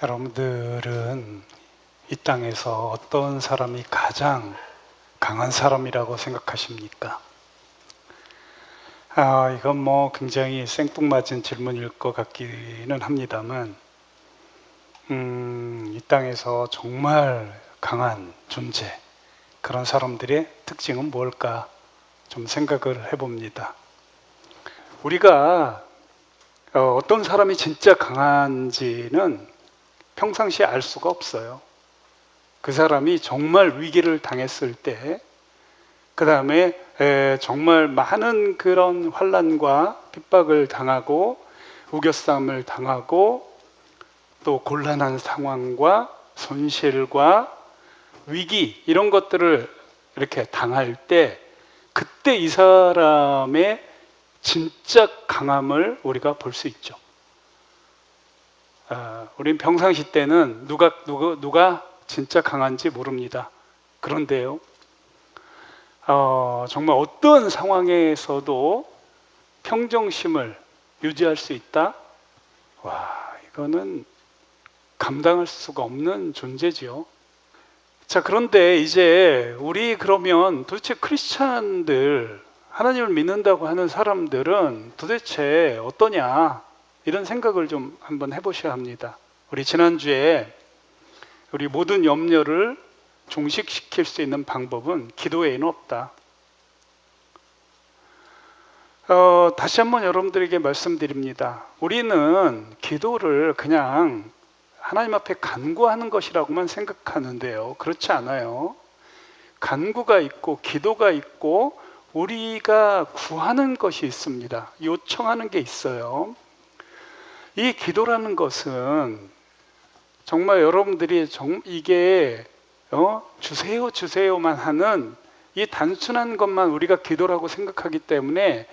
여러분들은 이 땅에서 어떤 사람이 가장 강한 사람이라고 생각하십니까? 이건 굉장히 생뚱맞은 질문일 것 같기는 합니다만, 이 땅에서 정말 강한 존재, 그런 사람들의 특징은 뭘까 좀 생각을 해봅니다. 우리가 어떤 사람이 진짜 강한지는 평상시에 알 수가 없어요. 그 사람이 정말 위기를 당했을 때, 그 다음에 정말 많은 그런 환난과 핍박을 당하고 우겨싸움을 당하고 또 곤란한 상황과 손실과 위기 이런 것들을 이렇게 당할 때, 그때 이 사람의 진짜 강함을 우리가 볼 수 있죠. 우린 평상시 때는 누가 진짜 강한지 모릅니다. 그런데요, 정말 어떤 상황에서도 평정심을 유지할 수 있다? 이거는 감당할 수가 없는 존재지요. 자, 그런데 이제 우리 그러면 도대체 크리스찬들, 하나님을 믿는다고 하는 사람들은 도대체 어떠냐? 이런 생각을 좀 한번 해보셔야 합니다. 우리 지난주에 우리 모든 염려를 종식시킬 수 있는 방법은 기도 외에는 없다. 다시 한번 여러분들에게 말씀드립니다. 우리는 기도를 그냥 하나님 앞에 간구하는 것이라고만 생각하는데요. 그렇지 않아요. 간구가 있고 기도가 있고 우리가 구하는 것이 있습니다. 요청하는 게 있어요. 이 기도라는 것은 정말 여러분들이 이게 주세요만 하는 이 단순한 것만 우리가 기도라고 생각하기 때문에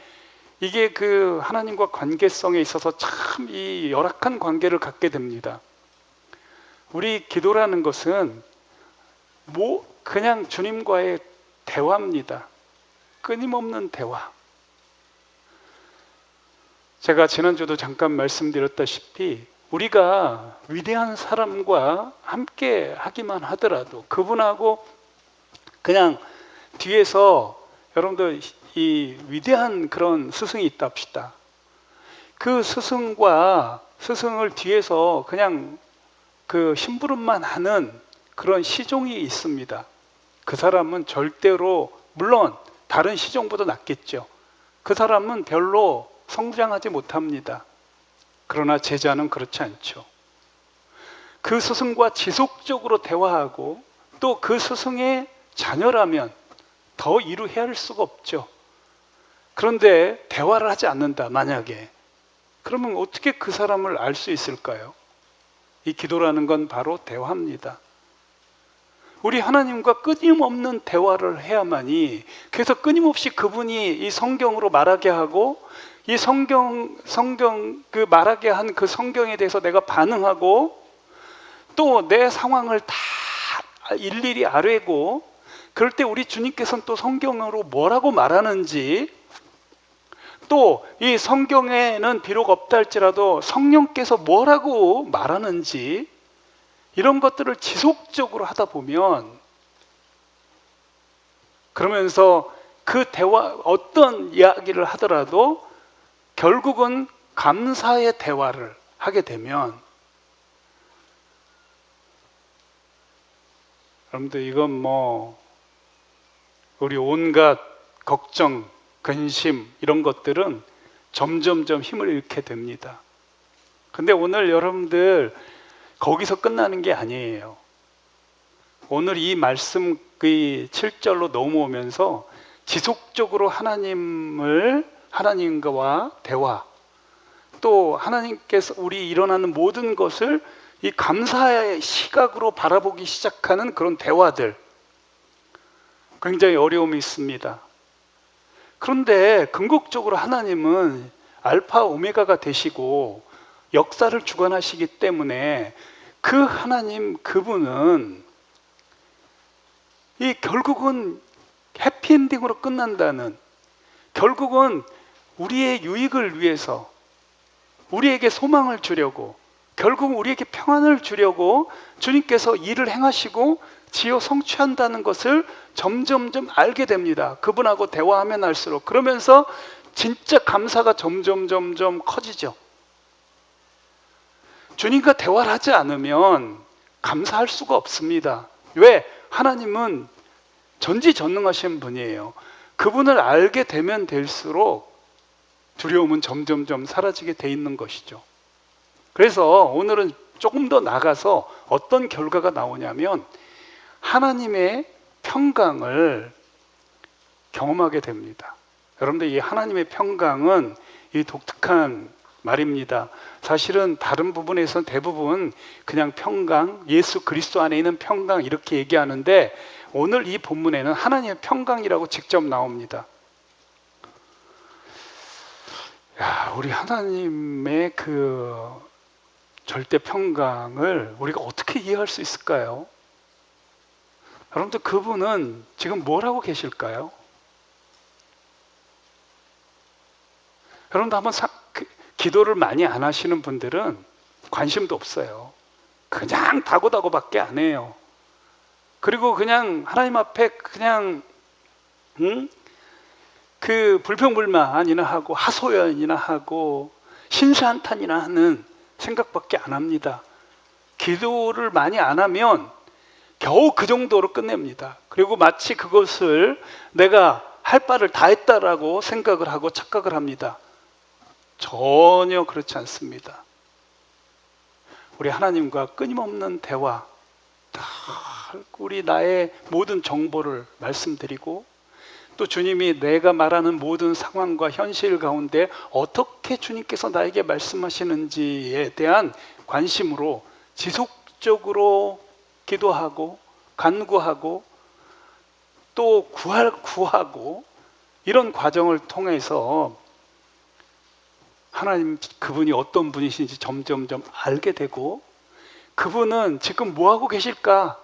이게 그 하나님과 관계성에 있어서 참 이 열악한 관계를 갖게 됩니다. 우리 기도라는 것은 그냥 주님과의 대화입니다. 끊임없는 대화. 제가 지난주도 잠깐 말씀드렸다시피 우리가 위대한 사람과 함께 하기만 하더라도 그분하고 그냥 뒤에서, 여러분들 이 위대한 그런 스승이 있다 합시다. 그 스승을 뒤에서 그냥 그 심부름만 하는 그런 시종이 있습니다. 그 사람은 절대로, 물론 다른 시종보다 낫겠죠. 그 사람은 별로 성장하지 못합니다. 그러나 제자는 그렇지 않죠. 그 스승과 지속적으로 대화하고 또 그 스승의 자녀라면 더 이루어야 할 수가 없죠. 그런데 대화를 하지 않는다, 만약에. 그러면 어떻게 그 사람을 알 수 있을까요? 이 기도라는 건 바로 대화입니다. 우리 하나님과 끊임없는 대화를 해야만이, 그래서 끊임없이 그분이 이 성경으로 말하게 하고 이 성경 그 말하게 한 그 성경에 대해서 내가 반응하고 또 내 상황을 다 일일이 아뢰고, 그럴 때 우리 주님께서는 또 성경으로 뭐라고 말하는지, 또 이 성경에는 비록 없다 할지라도 성령께서 뭐라고 말하는지, 이런 것들을 지속적으로 하다 보면, 그러면서 그 대화, 어떤 이야기를 하더라도 결국은 감사의 대화를 하게 되면, 여러분들 이건 우리 온갖 걱정, 근심 이런 것들은 점점점 힘을 잃게 됩니다. 근데 오늘 여러분들 거기서 끝나는 게 아니에요. 오늘 이 말씀 7절로 넘어오면서 지속적으로 하나님과 대화, 또 하나님께서 우리 일어나는 모든 것을 이 감사의 시각으로 바라보기 시작하는 그런 대화들, 굉장히 어려움이 있습니다. 그런데 궁극적으로 하나님은 알파 오메가가 되시고 역사를 주관하시기 때문에 그 하나님, 그분은 결국은 해피엔딩으로 끝난다는, 결국은 우리의 유익을 위해서 우리에게 소망을 주려고 결국 우리에게 평안을 주려고 주님께서 일을 행하시고 지어 성취한다는 것을 점점점 알게 됩니다. 그분하고 대화하면 할수록. 그러면서 진짜 감사가 점점 커지죠. 주님과 대화를 하지 않으면 감사할 수가 없습니다. 왜? 하나님은 전지전능하신 분이에요. 그분을 알게 되면 될수록 두려움은 점점점 사라지게 돼 있는 것이죠. 그래서 오늘은 조금 더 나가서 어떤 결과가 나오냐면 하나님의 평강을 경험하게 됩니다. 여러분들, 이 하나님의 평강은 이 독특한 말입니다. 사실은 다른 부분에서는 대부분 그냥 평강, 예수 그리스도 안에 있는 평강 이렇게 얘기하는데 오늘 이 본문에는 하나님의 평강이라고 직접 나옵니다. 우리 하나님의 그 절대 평강을 우리가 어떻게 이해할 수 있을까요? 여러분들, 그분은 지금 뭘 하고 계실까요? 여러분들 한번 기도를 많이 안 하시는 분들은 관심도 없어요. 그냥 다고다고밖에 안 해요. 그리고 그냥 하나님 앞에 그냥 그 불평불만이나 하고 하소연이나 하고 심사한탄이나 하는 생각밖에 안 합니다. 기도를 많이 안 하면 겨우 그 정도로 끝냅니다. 그리고 마치 그것을 내가 할 바를 다 했다라고 생각을 하고 착각을 합니다. 전혀 그렇지 않습니다. 우리 하나님과 끊임없는 대화, 다 우리 나의 모든 정보를 말씀드리고 또 주님이 내가 말하는 모든 상황과 현실 가운데 어떻게 주님께서 나에게 말씀하시는지에 대한 관심으로 지속적으로 기도하고 간구하고 또 구하고 이런 과정을 통해서 하나님 그분이 어떤 분이신지 점점점 알게 되고 그분은 지금 뭐 하고 계실까?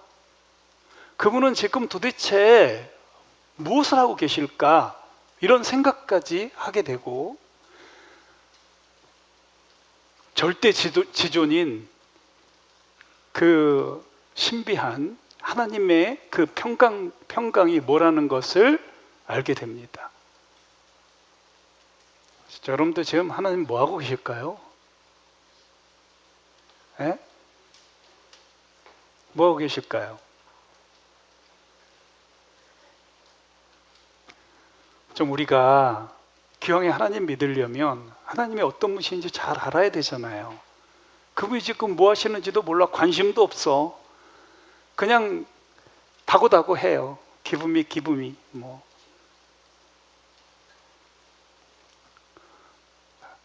그분은 지금 도대체 무엇을 하고 계실까? 이런 생각까지 하게 되고 절대 지존인 그 신비한 하나님의 그 평강이 뭐라는 것을 알게 됩니다. 여러분들 지금 하나님 뭐 하고 계실까요? 에? 뭐 하고 계실까요? 좀 우리가 기왕에 하나님 믿으려면 하나님이 어떤 분이신지 잘 알아야 되잖아요. 그분이 지금 뭐 하시는지도 몰라. 관심도 없어. 그냥 다고다고 해요. 기분이 뭐.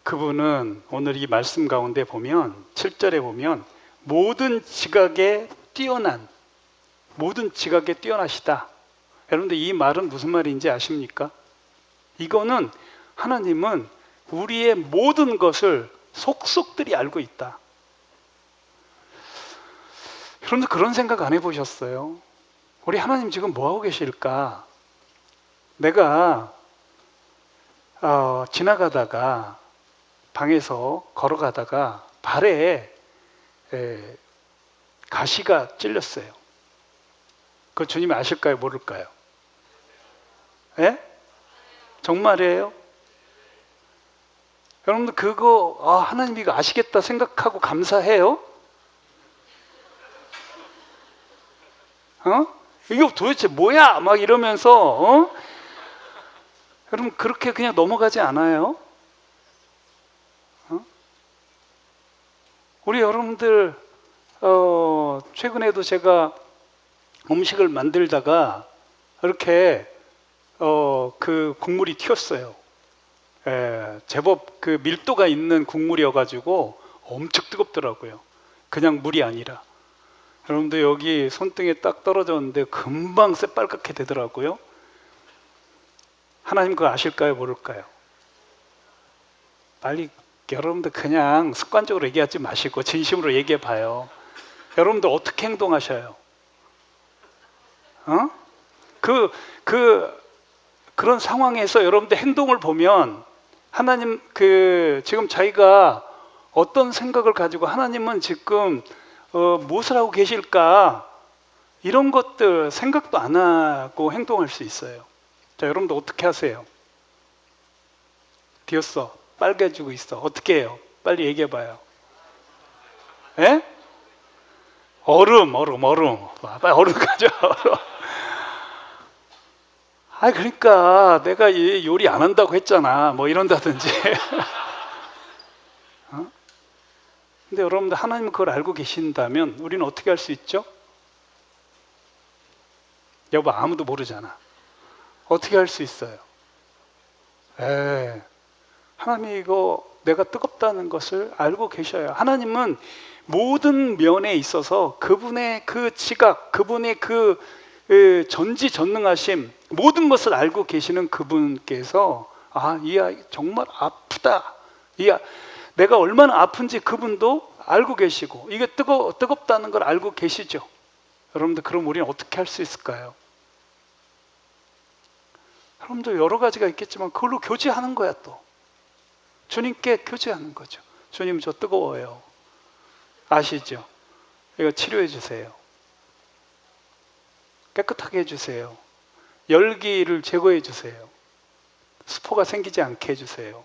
그분은 오늘 이 말씀 가운데 보면 7절에 보면 모든 지각에 뛰어나시다. 여러분들, 이 말은 무슨 말인지 아십니까? 이거는 하나님은 우리의 모든 것을 속속들이 알고 있다. 여러분들, 그런 생각 안 해보셨어요? 우리 하나님 지금 뭐 하고 계실까? 내가 지나가다가 방에서 걸어가다가 발에 가시가 찔렸어요. 그거 주님이 아실까요? 모를까요? 예? 정말이에요? 여러분들 그거 하나님 이거 아시겠다 생각하고 감사해요? 이거 도대체 뭐야? 막 이러면서 여러분 그렇게 그냥 넘어가지 않아요? 우리 여러분들 최근에도 제가 음식을 만들다가 이렇게 그 국물이 튀었어요. 제법 그 밀도가 있는 국물이어가지고 엄청 뜨겁더라고요. 그냥 물이 아니라. 여러분들 여기 손등에 딱 떨어졌는데 금방 새빨갛게 되더라고요. 하나님 그거 아실까요? 모를까요? 빨리 여러분들 그냥 습관적으로 얘기하지 마시고 진심으로 얘기해 봐요. 여러분들 어떻게 행동하셔요? 그런 상황에서 여러분들 행동을 보면 하나님 지금 자기가 어떤 생각을 가지고 하나님은 지금 무엇을 하고 계실까? 이런 것들 생각도 안 하고 행동할 수 있어요. 자, 여러분들 어떻게 하세요? 비었어. 빨개지고 있어. 어떻게 해요? 빨리 얘기해 봐요. 예? 얼음. 빨리 얼음 가져. 아, 그러니까 내가 이 요리 안 한다고 했잖아. 뭐 이런다든지. 어? 근데 여러분들 하나님은 그걸 알고 계신다면 우리는 어떻게 할 수 있죠? 여보, 아무도 모르잖아. 어떻게 할 수 있어요? 하나님이 이거 내가 뜨겁다는 것을 알고 계셔요. 하나님은 모든 면에 있어서 그분의 그 지각, 그분의 그 전지전능하심, 모든 것을 알고 계시는 그분께서 이 아이 정말 아프다. 내가 얼마나 아픈지 그분도 알고 계시고 이게 뜨겁다는 걸 알고 계시죠. 여러분들, 그럼 우리는 어떻게 할 수 있을까요? 여러분들 여러 가지가 있겠지만 그걸로 교제하는 거야. 또 주님께 교제하는 거죠. 주님, 저 뜨거워요. 아시죠? 이거 치료해 주세요. 깨끗하게 해주세요. 열기를 제거해 주세요. 스포가 생기지 않게 해주세요.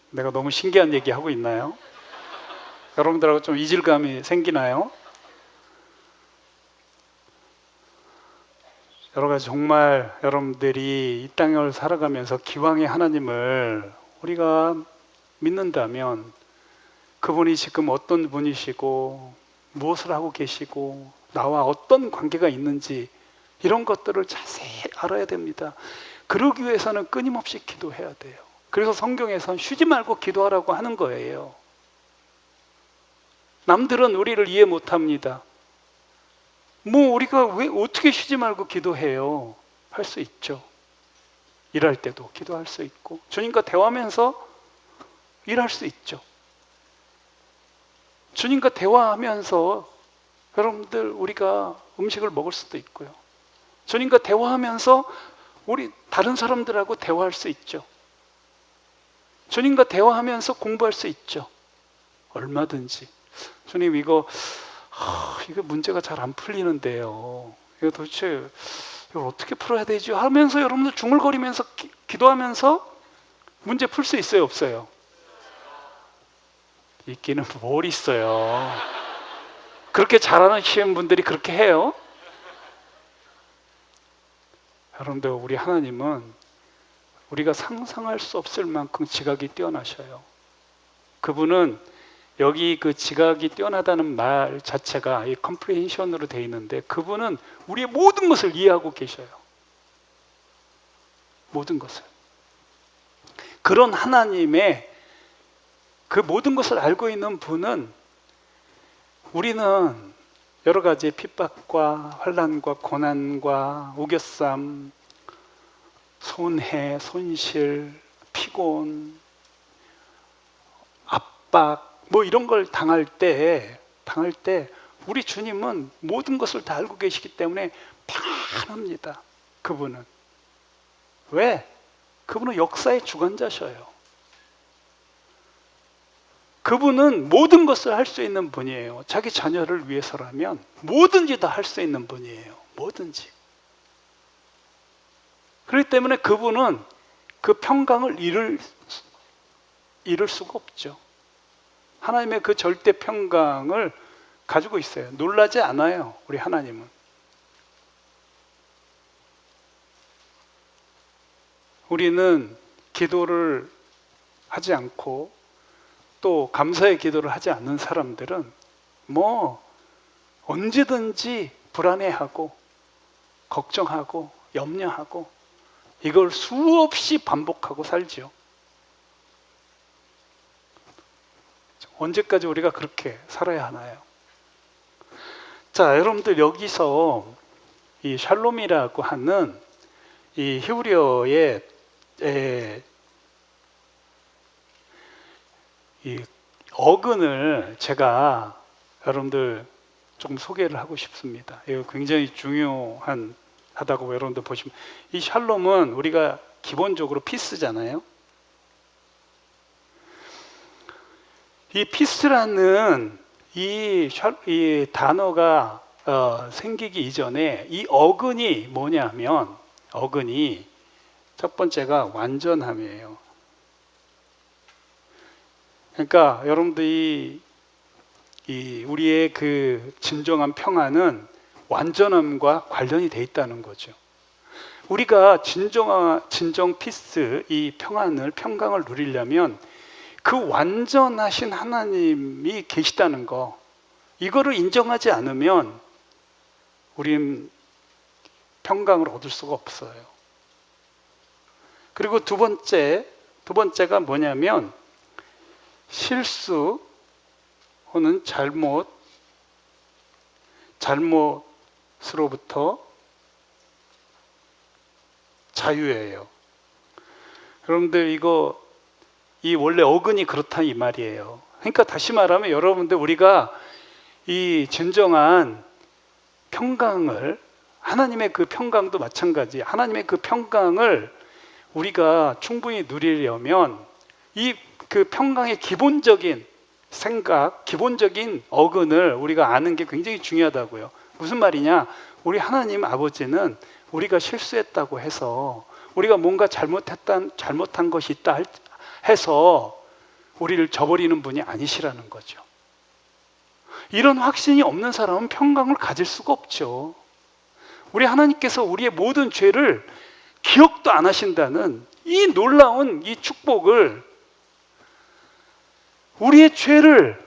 내가 너무 신기한 얘기 하고 있나요? 여러분들하고 좀 이질감이 생기나요? 여러 가지 정말 여러분들이 이 땅을 살아가면서 기왕의 하나님을 우리가 믿는다면 그분이 지금 어떤 분이시고 무엇을 하고 계시고 나와 어떤 관계가 있는지 이런 것들을 자세히 알아야 됩니다. 그러기 위해서는 끊임없이 기도해야 돼요. 그래서 성경에선 쉬지 말고 기도하라고 하는 거예요. 남들은 우리를 이해 못합니다. 우리가 왜 어떻게 쉬지 말고 기도해요? 할 수 있죠. 일할 때도 기도할 수 있고 주님과 대화하면서 일할 수 있죠. 주님과 대화하면서 여러분들 우리가 음식을 먹을 수도 있고요. 주님과 대화하면서 우리 다른 사람들하고 대화할 수 있죠. 주님과 대화하면서 공부할 수 있죠. 얼마든지. 주님, 이거 문제가 잘 안 풀리는데요. 이거 도대체 이걸 어떻게 풀어야 되지? 하면서 여러분들 중얼거리면서 기도하면서 문제 풀 수 있어요, 없어요? 있기는 뭘 있어요. 그렇게 잘하시는 분들이 그렇게 해요? 여러분들, 우리 하나님은 우리가 상상할 수 없을 만큼 지각이 뛰어나셔요. 그분은 여기 그 지각이 뛰어나다는 말 자체가 이 컴프레hension으로 되어 있는데 그분은 우리의 모든 것을 이해하고 계셔요. 모든 것을. 그런 하나님의 그 모든 것을 알고 있는 분은 우리는 여러 가지 핍박과 환난과 고난과 우겨쌈, 손해, 손실, 피곤, 압박 이런 걸 당할 때 우리 주님은 모든 것을 다 알고 계시기 때문에 편합니다. 그분은. 왜? 그분은 역사의 주관자셔요. 그분은 모든 것을 할 수 있는 분이에요. 자기 자녀를 위해서라면 뭐든지 다 할 수 있는 분이에요. 뭐든지. 그렇기 때문에 그분은 그 평강을 잃을 수가 없죠. 하나님의 그 절대 평강을 가지고 있어요. 놀라지 않아요, 우리 하나님은. 우리는 기도를 하지 않고 또 감사의 기도를 하지 않는 사람들은 언제든지 불안해하고 걱정하고 염려하고 이걸 수없이 반복하고 살죠. 언제까지 우리가 그렇게 살아야 하나요? 자, 여러분들, 여기서 이 샬롬이라고 하는 이 히브리어의 이 어근을 제가 여러분들 좀 소개를 하고 싶습니다. 이거 굉장히 중요하다고 여러분들 보시면, 이 샬롬은 우리가 기본적으로 피스잖아요. 이 피스라는 이 단어가 생기기 이전에 이 어근이 뭐냐면, 어근이 첫 번째가 완전함이에요. 그러니까 여러분들이 우리의 그 진정한 평안은 완전함과 관련이 돼 있다는 거죠. 우리가 진정 피스, 이 평강을 누리려면 그 완전하신 하나님이 계시다는 거, 이거를 인정하지 않으면 우린 평강을 얻을 수가 없어요. 그리고 두 번째가 뭐냐면 실수 혹은 잘못으로부터 자유예요. 여러분들 이 원래 어근이 그렇다 이 말이에요. 그러니까 다시 말하면 여러분들, 우리가 이 진정한 평강을, 하나님의 그 평강도 마찬가지, 하나님의 그 평강을 우리가 충분히 누리려면 이 그 평강의 기본적인 생각, 기본적인 어근을 우리가 아는 게 굉장히 중요하다고요. 무슨 말이냐? 우리 하나님 아버지는 우리가 실수했다고 해서, 우리가 뭔가 잘못한 것이 있다 해서 우리를 저버리는 분이 아니시라는 거죠. 이런 확신이 없는 사람은 평강을 가질 수가 없죠. 우리 하나님께서 우리의 모든 죄를 기억도 안 하신다는 이 놀라운 이 축복을, 우리의 죄를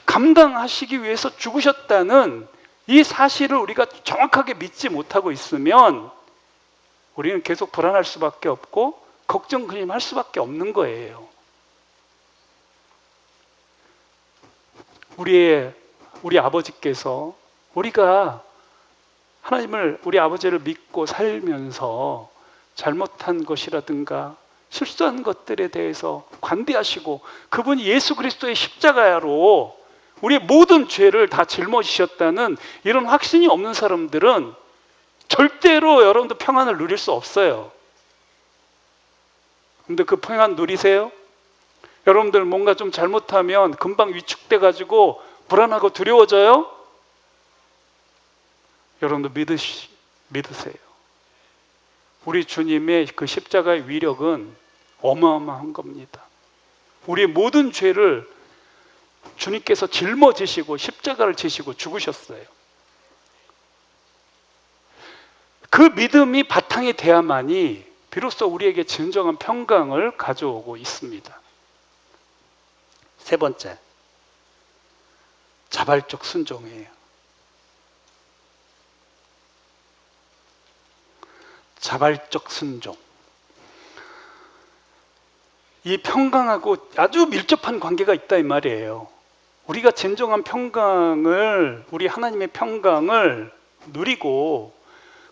감당하시기 위해서 죽으셨다는 이 사실을 우리가 정확하게 믿지 못하고 있으면 우리는 계속 불안할 수밖에 없고 걱정 근심할 수밖에 없는 거예요. 우리 아버지께서, 우리가 우리 아버지를 믿고 살면서 잘못한 것이라든가 실수한 것들에 대해서 관대하시고, 그분이 예수 그리스도의 십자가로 우리의 모든 죄를 다 짊어지셨다는 이런 확신이 없는 사람들은 절대로 여러분들 평안을 누릴 수 없어요. 근데 그 평안 누리세요? 여러분들 뭔가 좀 잘못하면 금방 위축돼 가지고 불안하고 두려워져요? 여러분들 믿으세요. 우리 주님의 그 십자가의 위력은 어마어마한 겁니다. 우리의 모든 죄를 주님께서 짊어지시고 십자가를 지시고 죽으셨어요. 그 믿음이 바탕이 돼야만이 비로소 우리에게 진정한 평강을 가져오고 있습니다. 세 번째, 자발적 순종이에요. 자발적 순종. 이 평강하고 아주 밀접한 관계가 있다 이 말이에요. 우리가 진정한 평강을, 우리 하나님의 평강을 누리고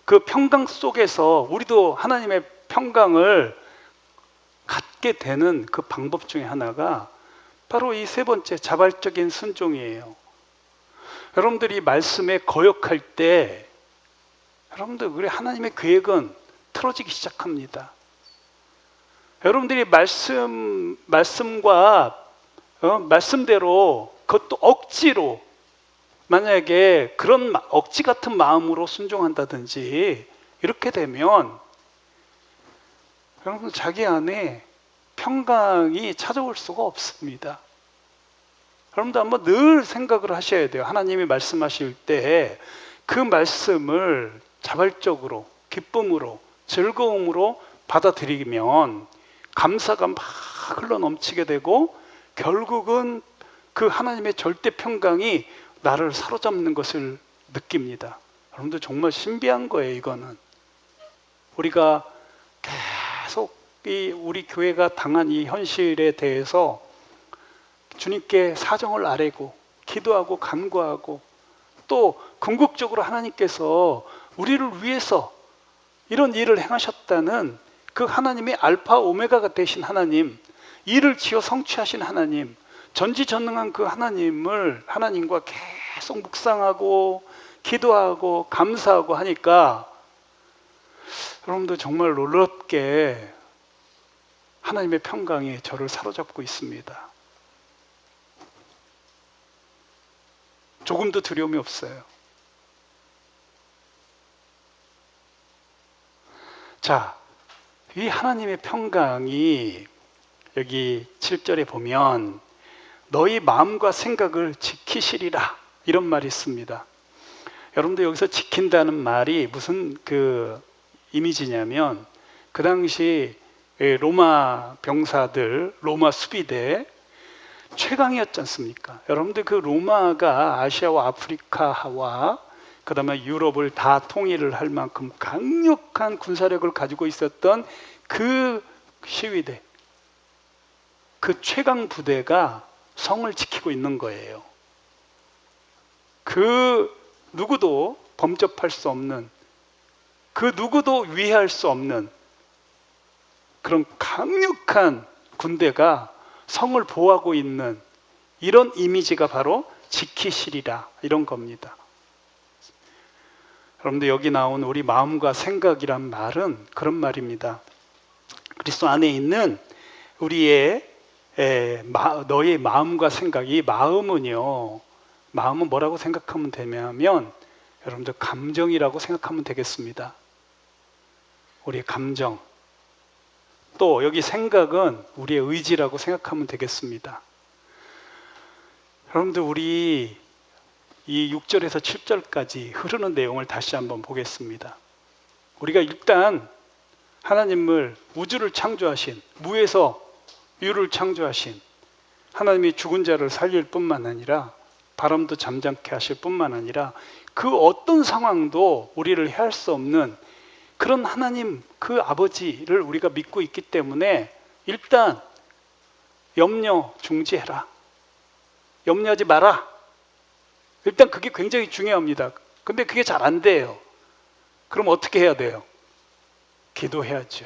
그 평강 속에서 우리도 하나님의 평강을 갖게 되는 그 방법 중에 하나가 바로 이 세 번째, 자발적인 순종이에요. 여러분들이 말씀에 거역할 때 여러분들, 우리 하나님의 계획은 틀어지기 시작합니다. 여러분들이 말씀과 말씀대로, 그것도 억지로, 만약에 그런 억지 같은 마음으로 순종한다든지 이렇게 되면 여러분 자기 안에 평강이 찾아올 수가 없습니다. 여러분도 한번 늘 생각을 하셔야 돼요. 하나님이 말씀하실 때 그 말씀을 자발적으로, 기쁨으로, 즐거움으로 받아들이면 감사가 막 흘러 넘치게 되고 결국은 그 하나님의 절대 평강이 나를 사로잡는 것을 느낍니다. 여러분들 정말 신비한 거예요. 이거는 우리가 계속 우리 교회가 당한 이 현실에 대해서 주님께 사정을 아뢰고 기도하고 간구하고, 또 궁극적으로 하나님께서 우리를 위해서 이런 일을 행하셨다는 그 하나님의 알파 오메가가 되신 하나님, 일을 지어 성취하신 하나님, 전지전능한 그 하나님과 계속 묵상하고 기도하고 감사하고 하니까 여러분들 정말 놀랍게 하나님의 평강이 저를 사로잡고 있습니다. 조금도 두려움이 없어요. 자, 이 하나님의 평강이 여기 7절에 보면 너희 마음과 생각을 지키시리라 이런 말이 있습니다. 여러분들 여기서 지킨다는 말이 무슨 그 이미지냐면 그 당시 로마 병사들, 로마 수비대 최강이었지 않습니까? 여러분들 그 로마가 아시아와 아프리카와 그 다음에 유럽을 다 통일을 할 만큼 강력한 군사력을 가지고 있었던 그 시위대, 그 최강 부대가 성을 지키고 있는 거예요. 그 누구도 범접할 수 없는, 그 누구도 위할 수 없는 그런 강력한 군대가 성을 보호하고 있는 이런 이미지가 바로 지키시리라 이런 겁니다. 여러분들 여기 나온 우리 마음과 생각이란 말은 그런 말입니다. 그리스도 안에 있는 우리의 너의 마음과 생각, 이 마음은요, 마음은 뭐라고 생각하면 되냐면 여러분들 감정이라고 생각하면 되겠습니다. 우리의 감정. 또 여기 생각은 우리의 의지라고 생각하면 되겠습니다. 여러분들 우리 이 6절에서 7절까지 흐르는 내용을 다시 한번 보겠습니다. 우리가 일단 하나님을, 우주를 창조하신, 무에서 유를 창조하신 하나님이 죽은 자를 살릴 뿐만 아니라 바람도 잠잠케 하실 뿐만 아니라 그 어떤 상황도 우리를 해할 수 없는 그런 하나님, 그 아버지를 우리가 믿고 있기 때문에 일단 염려 중지해라, 염려하지 마라. 일단 그게 굉장히 중요합니다. 근데 그게 잘 안 돼요. 그럼 어떻게 해야 돼요? 기도해야죠.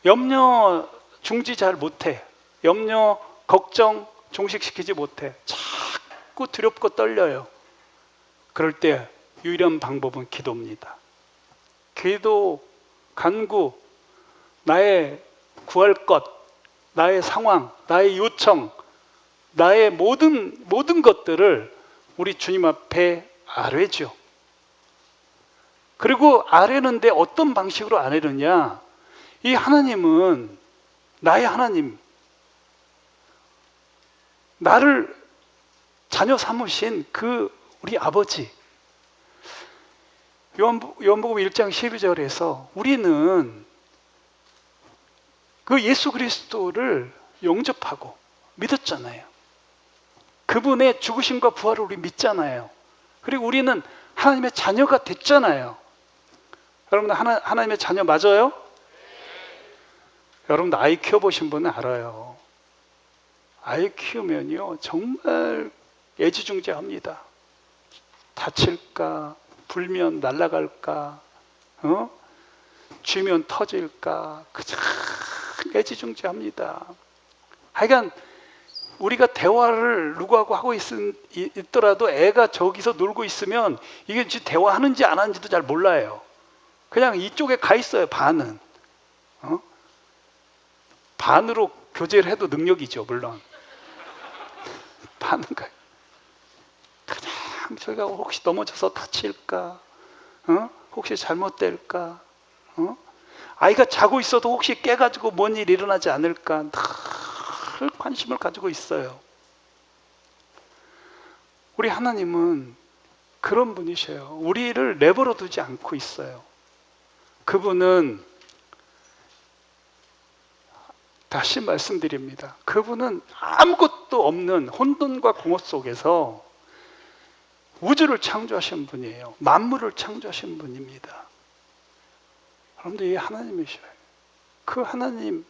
염려 중지 잘 못해. 염려, 걱정 종식시키지 못해. 자꾸 두렵고 떨려요. 그럴 때 유일한 방법은 기도입니다. 기도, 간구, 나의 구할 것, 나의 상황, 나의 요청, 나의 모든 것들을 우리 주님 앞에 아뢰죠. 그리고 아뢰는데 어떤 방식으로 아뢰느냐? 이 하나님은 나의 하나님, 나를 자녀 삼으신 그 우리 아버지. 요한복음 1장 12절에서 우리는 그 예수 그리스도를 영접하고 믿었잖아요. 그분의 죽으심과 부활을 우리 믿잖아요. 그리고 우리는 하나님의 자녀가 됐잖아요. 여러분 하나님의 자녀 맞아요? 여러분들 아이 키워보신 분은 알아요. 아이 키우면요 정말 애지중지합니다. 다칠까, 불면 날아갈까, 쥐면 터질까, 그저 애지중지합니다. 하여간 우리가 대화를 누구하고 하고 있더라도 애가 저기서 놀고 있으면 이게 대화하는지 안 하는지도 잘 몰라요. 그냥 이쪽에 가 있어요. 반은. 반으로 교제를 해도 능력이죠, 물론. 반은 가요. 그냥 저희가 혹시 넘어져서 다칠까, 혹시 잘못될까, 아이가 자고 있어도 혹시 깨가지고 뭔 일 일어나지 않을까 늘 관심을 가지고 있어요. 우리 하나님은 그런 분이셔요. 우리를 내버려 두지 않고 있어요. 그분은, 다시 말씀드립니다, 그분은 아무것도 없는 혼돈과 공허 속에서 우주를 창조하신 분이에요. 만물을 창조하신 분입니다. 여러분들 이 하나님이셔요. 그 하나님,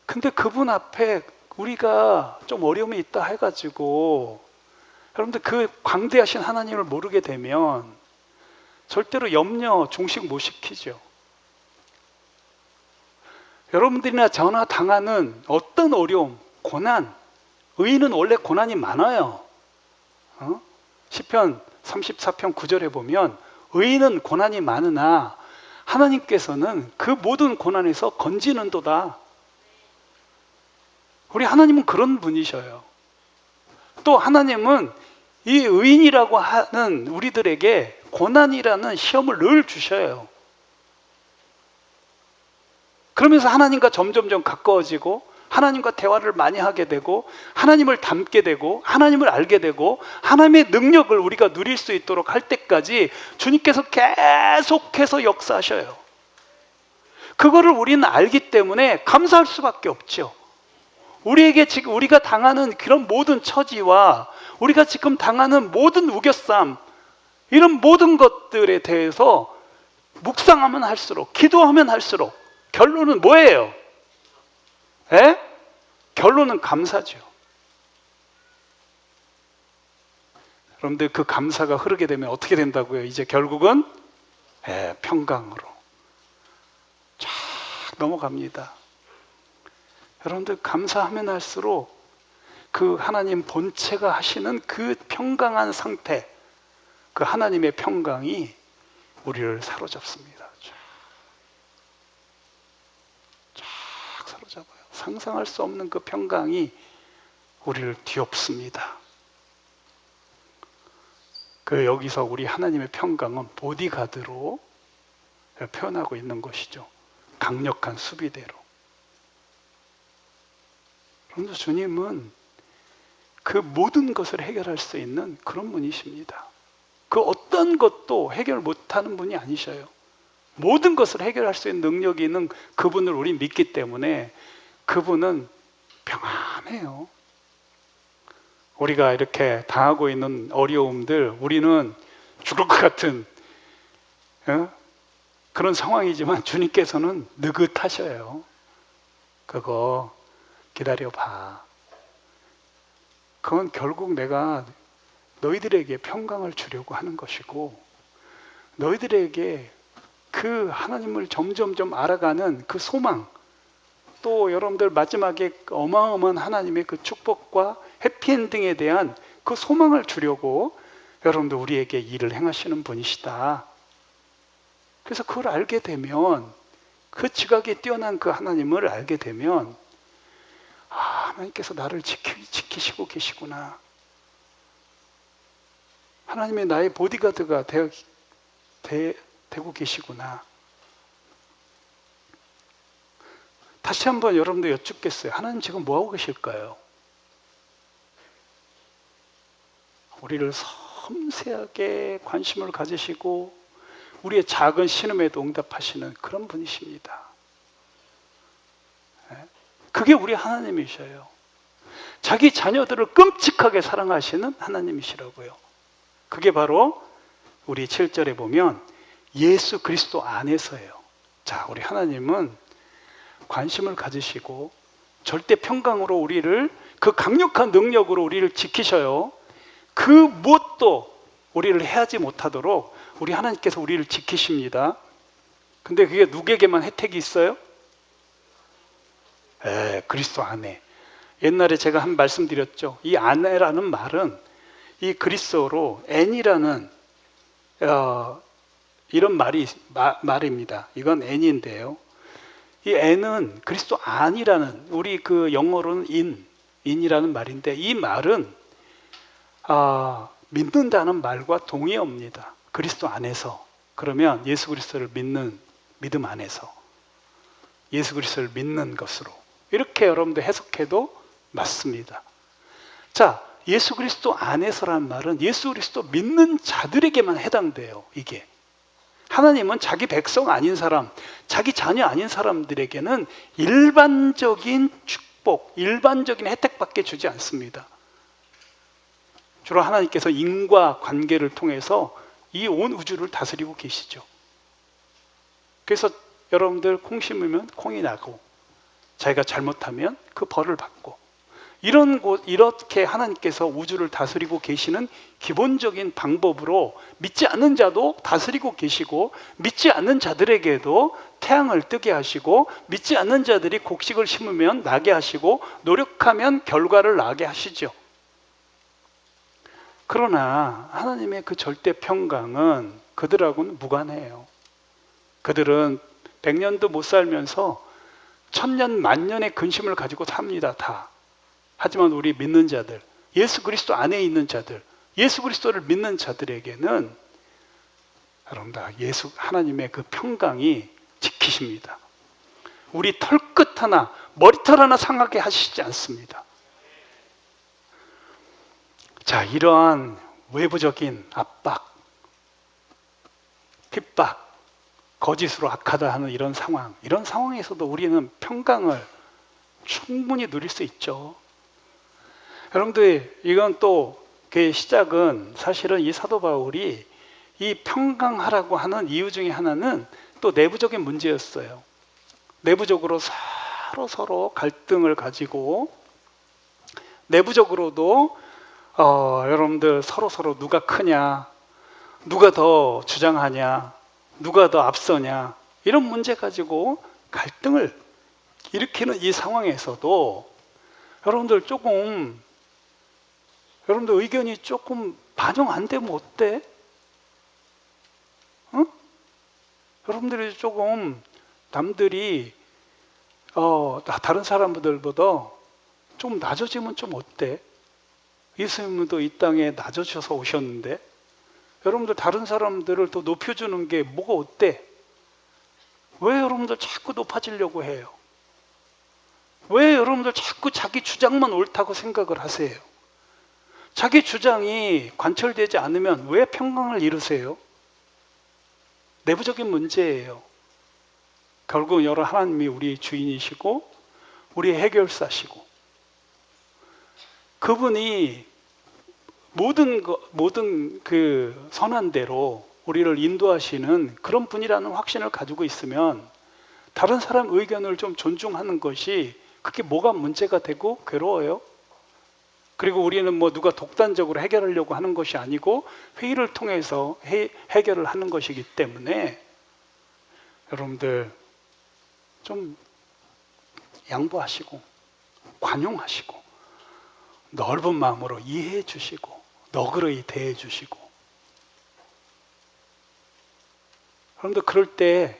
근데 그분 앞에 우리가 좀 어려움이 있다 해가지고 여러분들 그 광대하신 하나님을 모르게 되면 절대로 염려 종식 못 시키죠. 여러분들이나 저나 당하는 어떤 어려움, 고난, 의인은 원래 고난이 많아요. 시편 34편 9절에 보면 의인은 고난이 많으나 하나님께서는 그 모든 고난에서 건지는도다. 우리 하나님은 그런 분이셔요. 또 하나님은 이 의인이라고 하는 우리들에게 고난이라는 시험을 늘 주셔요. 그러면서 하나님과 점점점 가까워지고 하나님과 대화를 많이 하게 되고 하나님을 닮게 되고 하나님을 알게 되고 하나님의 능력을 우리가 누릴 수 있도록 할 때까지 주님께서 계속해서 역사하셔요. 그거를 우리는 알기 때문에 감사할 수밖에 없죠. 우리에게 지금 우리가 당하는 그런 모든 처지와 우리가 지금 당하는 모든 우겨쌈, 이런 모든 것들에 대해서 묵상하면 할수록, 기도하면 할수록 결론은 뭐예요? 에? 결론은 감사죠. 여러분들 그 감사가 흐르게 되면 어떻게 된다고요? 이제 결국은 평강으로 쫙 넘어갑니다. 여러분들 감사하면 할수록 그 하나님 본체가 하시는 그 평강한 상태, 그 하나님의 평강이 우리를 사로잡습니다. 쫙 사로잡아요. 상상할 수 없는 그 평강이 우리를 뒤엎습니다. 그 여기서 우리 하나님의 평강은 보디가드로 표현하고 있는 것이죠. 강력한 수비대로. 그런데 주님은 그 모든 것을 해결할 수 있는 그런 분이십니다. 그 어떤 것도 해결 못하는 분이 아니셔요. 모든 것을 해결할 수 있는 능력이 있는 그분을 우리 믿기 때문에 그분은 평안해요. 우리가 이렇게 당하고 있는 어려움들, 우리는 죽을 것 같은 그런 상황이지만 주님께서는 느긋하셔요. 그거 기다려봐. 그건 결국 내가 너희들에게 평강을 주려고 하는 것이고, 너희들에게 그 하나님을 점점점 알아가는 그 소망, 또 여러분들 마지막에 어마어마한 하나님의 그 축복과 해피엔딩에 대한 그 소망을 주려고 여러분들 우리에게 일을 행하시는 분이시다. 그래서 그걸 알게 되면, 그 지각이 뛰어난 그 하나님을 알게 되면, 하나님께서 나를 지키시고 계시구나. 하나님의 나의 보디가드가 되고 계시구나. 다시 한번 여러분들 여쭙겠어요. 하나님 지금 뭐하고 계실까요? 우리를 섬세하게 관심을 가지시고 우리의 작은 신음에도 응답하시는 그런 분이십니다. 그게 우리 하나님이셔요. 자기 자녀들을 끔찍하게 사랑하시는 하나님이시라고요. 그게 바로 우리 7절에 보면 예수 그리스도 안에서예요. 자, 우리 하나님은 관심을 가지시고 절대 평강으로 우리를, 그 강력한 능력으로 우리를 지키셔요. 그 무엇도 우리를 해하지 못하도록 우리 하나님께서 우리를 지키십니다. 근데 그게 누구에게만 혜택이 있어요? 그리스도 안에. 옛날에 제가 한 말씀드렸죠. 이 안에라는 말은 이 그리스어로 N이라는 이런 말입니다. 이건 N인데요. 이 N은 그리스도 안이라는, 우리 그 영어로는 in이라는 말인데, 이 말은 믿는다는 말과 동의어입니다. 그리스도 안에서. 그러면 예수 그리스도를 믿는 믿음 안에서, 예수 그리스도를 믿는 것으로, 이렇게 여러분들 해석해도 맞습니다. 자, 예수 그리스도 안에서라는 말은 예수 그리스도 믿는 자들에게만 해당돼요. 이게 하나님은 자기 백성 아닌 사람, 자기 자녀 아닌 사람들에게는 일반적인 축복, 일반적인 혜택밖에 주지 않습니다. 주로 하나님께서 인과 관계를 통해서 이 온 우주를 다스리고 계시죠. 그래서 여러분들 콩 심으면 콩이 나고, 자기가 잘못하면 그 벌을 받고, 이렇게 하나님께서 우주를 다스리고 계시는 기본적인 방법으로 믿지 않는 자도 다스리고 계시고, 믿지 않는 자들에게도 태양을 뜨게 하시고, 믿지 않는 자들이 곡식을 심으면 나게 하시고, 노력하면 결과를 나게 하시죠. 그러나 하나님의 그 절대 평강은 그들하고는 무관해요. 그들은 100년도 못 살면서 1000년, 만년의 근심을 가지고 삽니다, 다. 하지만 우리 믿는 자들, 예수 그리스도 안에 있는 자들, 예수 그리스도를 믿는 자들에게는 여러분들 하나님의 그 평강이 지키십니다. 우리 털끝 하나, 머리털 하나 상하게 하시지 않습니다. 자, 이러한 외부적인 압박, 핍박, 거짓으로 악하다 하는 이런 상황에서도 우리는 평강을 충분히 누릴 수 있죠. 여러분들, 이건 또 그 시작은 사실은 이 사도 바울이 이 평강하라고 하는 이유 중에 하나는 또 내부적인 문제였어요. 내부적으로 서로 갈등을 가지고, 내부적으로도 여러분들 서로 누가 크냐, 누가 더 주장하냐, 누가 더 앞서냐, 이런 문제 가지고 갈등을 일으키는 이 상황에서도 여러분들 의견이 조금 반영 안 되면 어때? 응? 여러분들이 조금 남들이 다른 사람들보다 좀 낮아지면 좀 어때? 예수님도 이 땅에 낮아져서 오셨는데 여러분들 다른 사람들을 더 높여주는 게 뭐가 어때? 왜 여러분들 자꾸 높아지려고 해요? 왜 여러분들 자꾸 자기 주장만 옳다고 생각을 하세요? 자기 주장이 관철되지 않으면 왜 평강을 이루세요? 내부적인 문제예요. 결국 여러 하나님이 우리 주인이시고 우리 해결사시고 그분이 모든 그 선한 대로 우리를 인도하시는 그런 분이라는 확신을 가지고 있으면 다른 사람 의견을 좀 존중하는 것이 그게 뭐가 문제가 되고 괴로워요? 그리고 우리는 누가 독단적으로 해결하려고 하는 것이 아니고 회의를 통해서 해결을 하는 것이기 때문에 여러분들 좀 양보하시고 관용하시고 넓은 마음으로 이해해 주시고 너그러이 대해 주시고 여러분들 그럴 때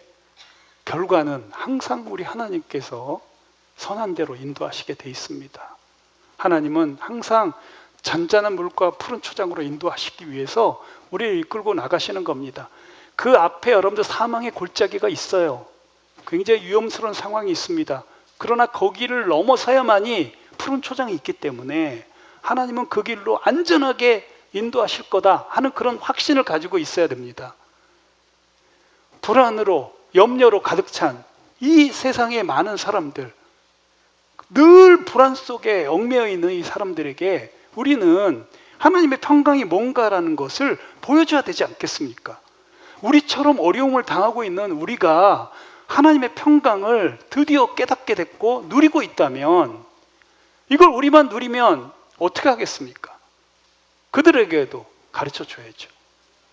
결과는 항상 우리 하나님께서 선한 대로 인도하시게 돼 있습니다. 하나님은 항상 잔잔한 물과 푸른 초장으로 인도하시기 위해서 우리를 이끌고 나가시는 겁니다. 그 앞에 여러분들 사망의 골짜기가 있어요. 굉장히 위험스러운 상황이 있습니다. 그러나 거기를 넘어서야만이 푸른 초장이 있기 때문에 하나님은 그 길로 안전하게 인도하실 거다 하는 그런 확신을 가지고 있어야 됩니다. 불안으로 염려로 가득 찬 이 세상의 많은 사람들, 늘 불안 속에 얽매여 있는 이 사람들에게 우리는 하나님의 평강이 뭔가라는 것을 보여줘야 되지 않겠습니까? 우리처럼 어려움을 당하고 있는 우리가 하나님의 평강을 드디어 깨닫게 됐고 누리고 있다면 이걸 우리만 누리면 어떻게 하겠습니까? 그들에게도 가르쳐 줘야죠.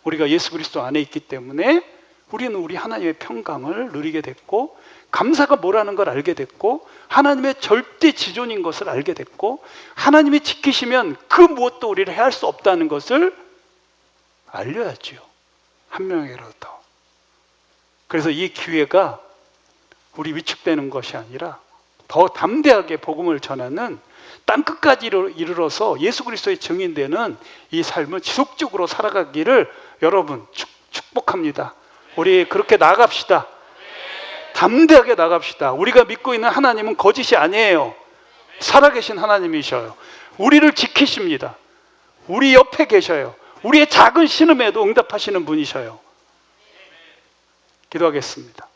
우리가 예수 그리스도 안에 있기 때문에 우리는 우리 하나님의 평강을 누리게 됐고 감사가 뭐라는 걸 알게 됐고 하나님의 절대 지존인 것을 알게 됐고 하나님이 지키시면 그 무엇도 우리를 해할 수 없다는 것을 알려야지요. 한 명이라도 더. 그래서 이 기회가 우리 위축되는 것이 아니라 더 담대하게 복음을 전하는 땅끝까지 이르러서 예수 그리스도의 증인되는 이 삶을 지속적으로 살아가기를 여러분 축복합니다. 우리 그렇게 나갑시다. 담대하게 나갑시다. 우리가 믿고 있는 하나님은 거짓이 아니에요. 살아계신 하나님이셔요. 우리를 지키십니다. 우리 옆에 계셔요. 우리의 작은 신음에도 응답하시는 분이셔요. 기도하겠습니다.